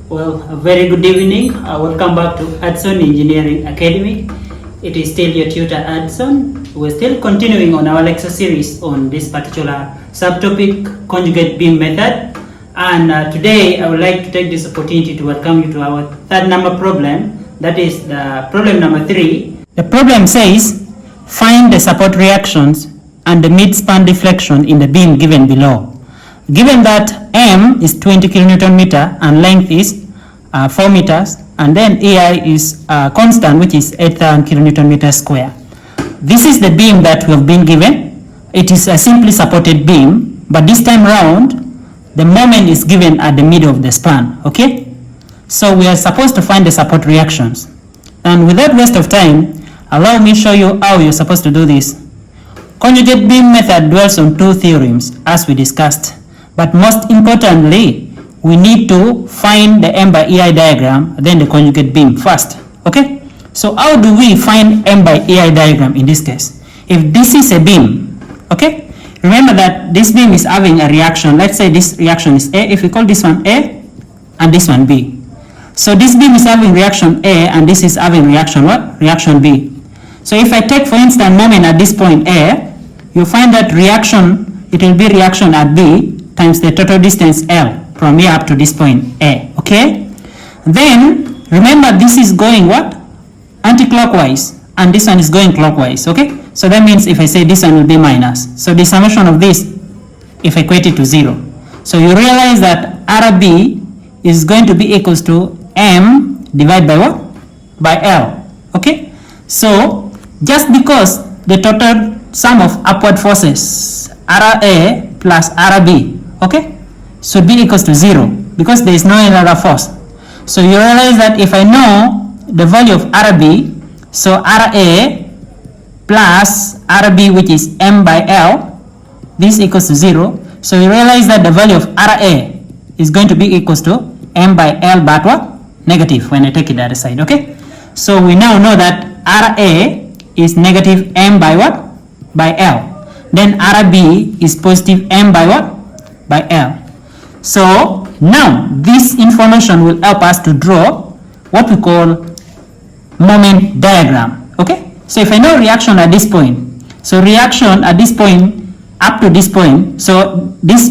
Well, a very good evening. Welcome back to Hudson Engineering Academy. It is still your tutor Hudson. We're still continuing on our lecture series on this particular subtopic, conjugate beam method. And today I would like to take this opportunity to welcome you to our third number problem. That is the problem number 3. The problem says, find the support reactions and the mid-span deflection in the beam given below. Given that M is 20 kilonewton meter and length is 4 meters, and then EI is constant, which is 8,000 kilonewton meter square. This is the beam that we have been given. It is a simply supported beam, but this time round, the moment is given at the middle of the span, okay? So we are supposed to find the support reactions. And without waste of time, allow me show you how you're supposed to do this. Conjugate beam method dwells on two theorems, as we discussed. But most importantly, we need to find the M by EI diagram, then the conjugate beam first, okay? So how do we find M by EI diagram in this case? If this is a beam, okay? Remember that this beam is having a reaction. Let's say this reaction is A. If we call this one A and this one B. So this beam is having reaction A and this is having reaction what? Reaction B. So if I take, for instance, moment at this point A, you find that reaction, it will be reaction at B times the total distance L from here up to this point A, okay? Then, remember this is going what? Anti-clockwise, and this one is going clockwise, okay? So that means if I say this one will be minus. So the summation of this, if I equate it to 0. So you realize that RB is going to be equals to M divided by what? By L, okay? So, just because the total sum of upward forces, RA plus RB, okay, should be equals to 0 because there is no other force. So you realize that if I know the value of RB, so RA plus RB, which is M by L, this equals to 0. So you realize that the value of RA is going to be equals to M by L, but what? Negative when I take it the other side, okay? So we now know that RA is negative M by what? By L. Then RB is positive M by what? By L. So now this information will help us to draw what we call moment diagram, okay? So if I know reaction at this point, so reaction at this point up to this point, so this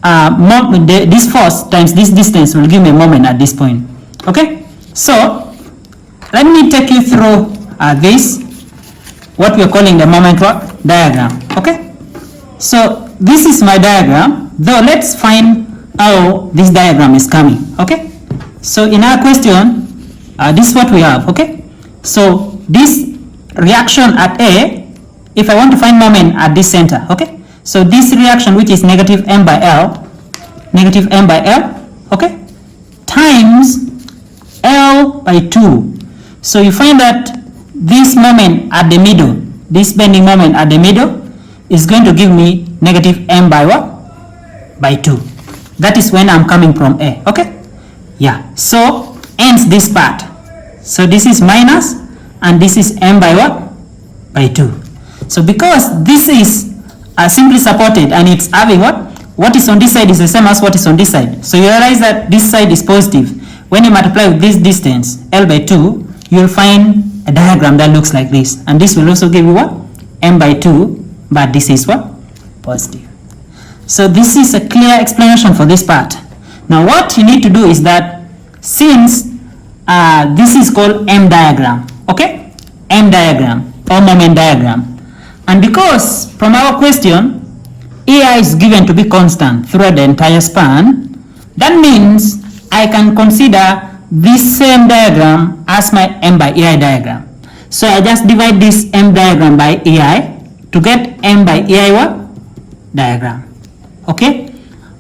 this force times this distance will give me a moment at this point, okay? So let me take you through this, what we are calling the moment diagram, okay? So this is my diagram, though let's find how this diagram is coming, okay? So in our question, this is what we have, okay? So this reaction at A, if I want to find moment at this center, okay? So this reaction, which is negative M by L, okay, times L by 2. So you find that this moment at the middle, this bending moment at the middle, is going to give me negative M by what? By 2. That is when I'm coming from A, okay? Yeah, so ends this part. So this is minus and this is M by what? By 2. So because this is simply supported and it's having what? What is on this side is the same as what is on this side. So you realize that this side is positive. When you multiply with this distance, L by 2, you'll find a diagram that looks like this. And this will also give you what? M by 2, but this is what? Positive. So this is a clear explanation for this part. Now what you need to do is that since this is called M diagram, okay? M diagram or moment diagram. And because from our question, EI is given to be constant throughout the entire span, that means I can consider this same diagram as my M by EI diagram. So I just divide this M diagram by EI to get M by EI what? Diagram. Okay?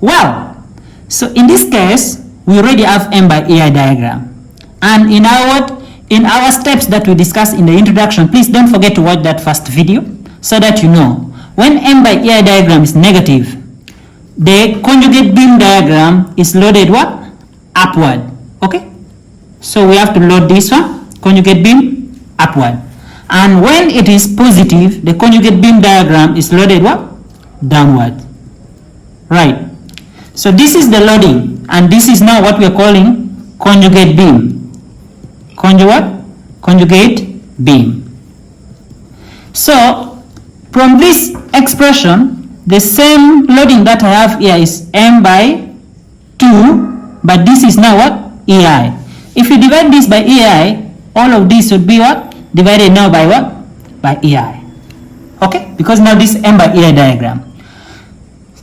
Well, so in this case, we already have M by EI diagram. And in our steps that we discussed in the introduction, please don't forget to watch that first video so that you know when M by EI diagram is negative, the conjugate beam diagram is loaded what? Upward. Okay? So we have to load this one, conjugate beam, upward. And when it is positive, the conjugate beam diagram is loaded what? Downward. Right. So this is the loading, and this is now what we are calling conjugate beam. Conjugate beam. So from this expression, the same loading that I have here is m by 2, but this is now what? EI. If you divide this by EI, all of this would be what? Divided now by what? By EI. Okay? Because now this m by EI diagram.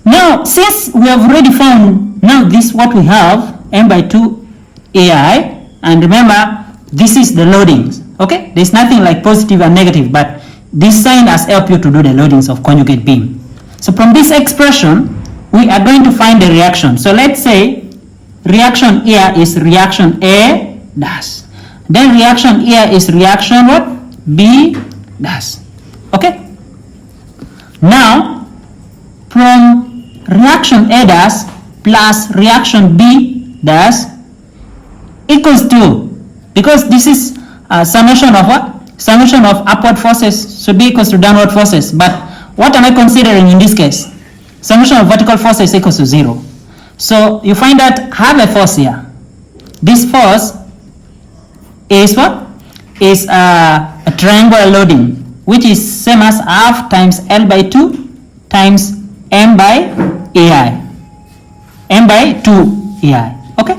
Now, since we have already found now this what we have, m by 2 EI, and remember, this is the loadings. Okay? There's nothing like positive and negative, but this sign has helped you to do the loadings of conjugate beam. So from this expression, we are going to find the reaction. So let's say reaction here is reaction A dash. Then reaction here is reaction what? B dash. Okay? Now, from reaction A dash plus reaction B dash equals to, because this is summation of what? Summation of upward forces should be equals to downward forces. But what am I considering in this case? Summation of vertical forces equals to 0. So you find that I have a force here. This force is what? Is a triangular loading, which is same as half times L by 2 times M by AI. M by 2 AI. Okay?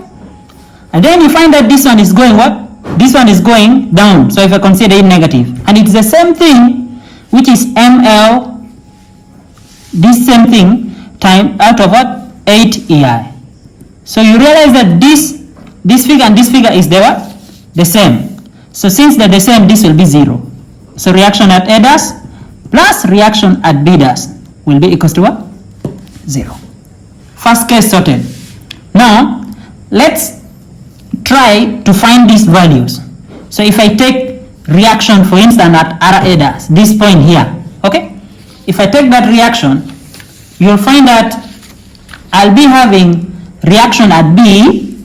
And then you find that this one is going what? This one is going down. So if I consider it negative. And it's the same thing, which is ML, this same thing, time out of what? 8 EI. So you realize that this figure and this figure is the what? The same. So since they're the same, this will be 0. So reaction at A dash plus reaction at B dash will be equals to what? 0. First case sorted. Now, let's try to find these values. So if I take reaction, for instance, at RA dash, this point here, okay? If I take that reaction, you'll find that I'll be having reaction at B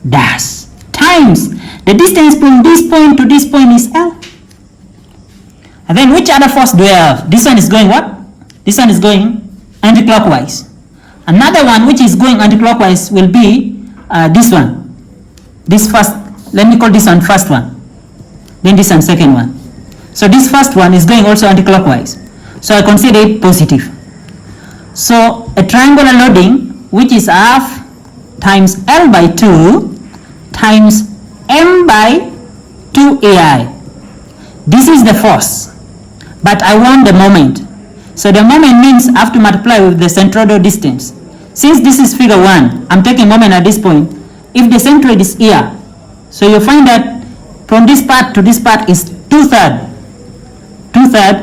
dash times the distance from this point to this point is L. And then which other force do I have? This one is going what? This one is going anti-clockwise. Another one which is going anti-clockwise will be this one. This first, let me call this one first one. Then this one second one. So this first one is going also anti-clockwise. So I consider it positive. So a triangular loading which is half times L by 2 times M by 2 AI. This is the force. But I want the moment. So the moment means I have to multiply with the centroidal distance. Since this is figure 1, I'm taking moment at this point. If the centroid is here, so you find that from this part to this part is 2/3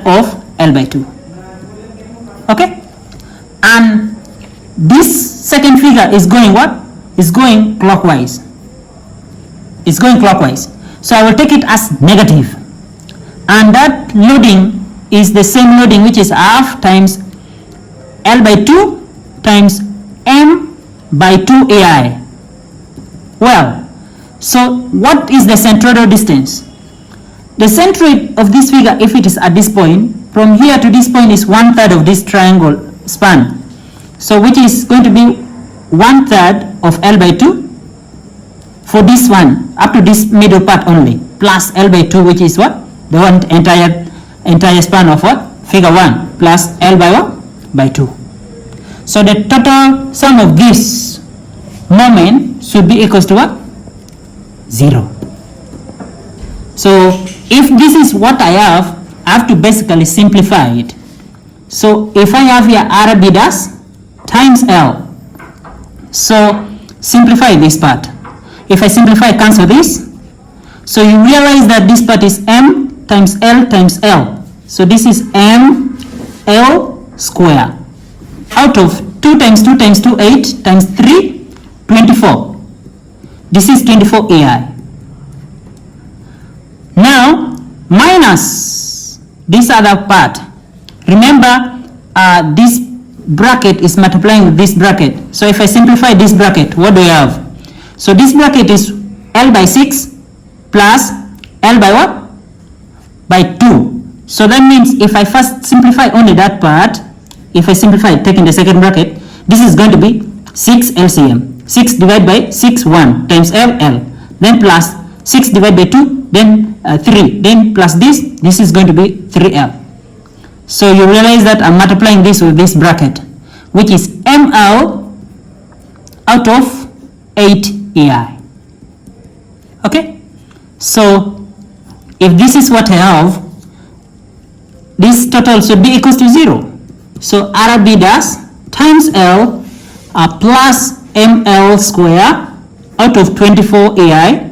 of L by 2. Okay? And this second figure is going what? Is going clockwise. It's going clockwise. So I will take it as negative. And that loading is the same loading which is half times L by 2 times M by 2 AI. Well, so what is the centroidal distance? The centroid of this figure, if it is at this point, from here to this point is 1/3 of this triangle span. So which is going to be 1/3 of L by 2 for this one, up to this middle part only, plus L by 2, which is what? The one entire span of what? Figure 1, plus L by what? By 2. So the total sum of this moment should be equals to what? 0. So if this is what I have to basically simplify it. So if I have here RB dash times L, so simplify this part. If I simplify, cancel this. So you realize that this part is M times L times L. So this is M L square. Out of 2 times 2 times 2, 8 times 3, 24. This is 24 AI. Now, minus this other part. Remember, this bracket is multiplying with this bracket. So if I simplify this bracket, what do I have? So this bracket is L by 6 plus L by what? By 2. So that means if I first simplify only that part, if I simplify taking the second bracket, this is going to be 6 LCM. 6 divided by 6, 1 times L, then plus 6 divided by 2, then 3, then plus this is going to be 3L. So you realize that I'm multiplying this with this bracket, which is ML out of 8 EI. Okay? So if this is what I have, this total should be equals to 0. So RB dash times L plus ML square out of 24 AI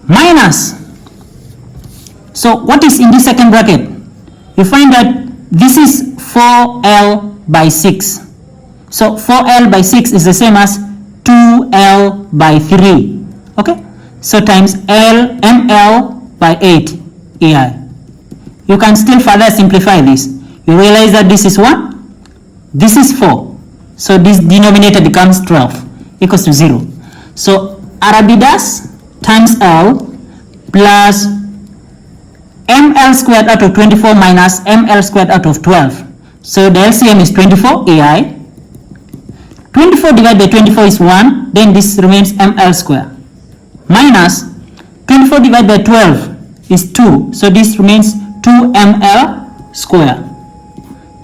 minus, so what is in this second bracket? You find that this is 4L by 6. So 4L by 6 is the same as 2L by 3. Okay? So times ML by 8 AI. You can still further simplify this. You realize that this is 1, this is 4. So this denominator becomes 12 equals to 0. So RB dash times L plus ML squared out of 24 minus ML squared out of 12. So the LCM is 24 AI. 24 divided by 24 is 1. Then this remains ML squared. Minus 24 divided by 12 is 2. So this remains 2ML squared.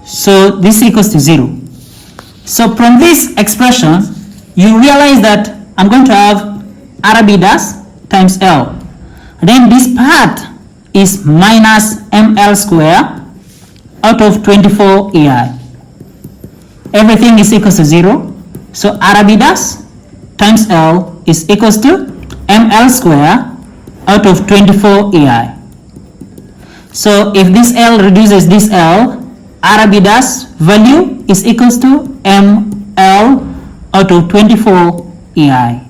So this equals to 0. So from this expression, you realize that I'm going to have RB dash times L. Then this part is minus ML square out of 24 AI. Everything is equals to 0. So RB dash times L is equals to ML square out of 24 AI. So if this L reduces this L, RB dash value is equals to ML out of 24 AI.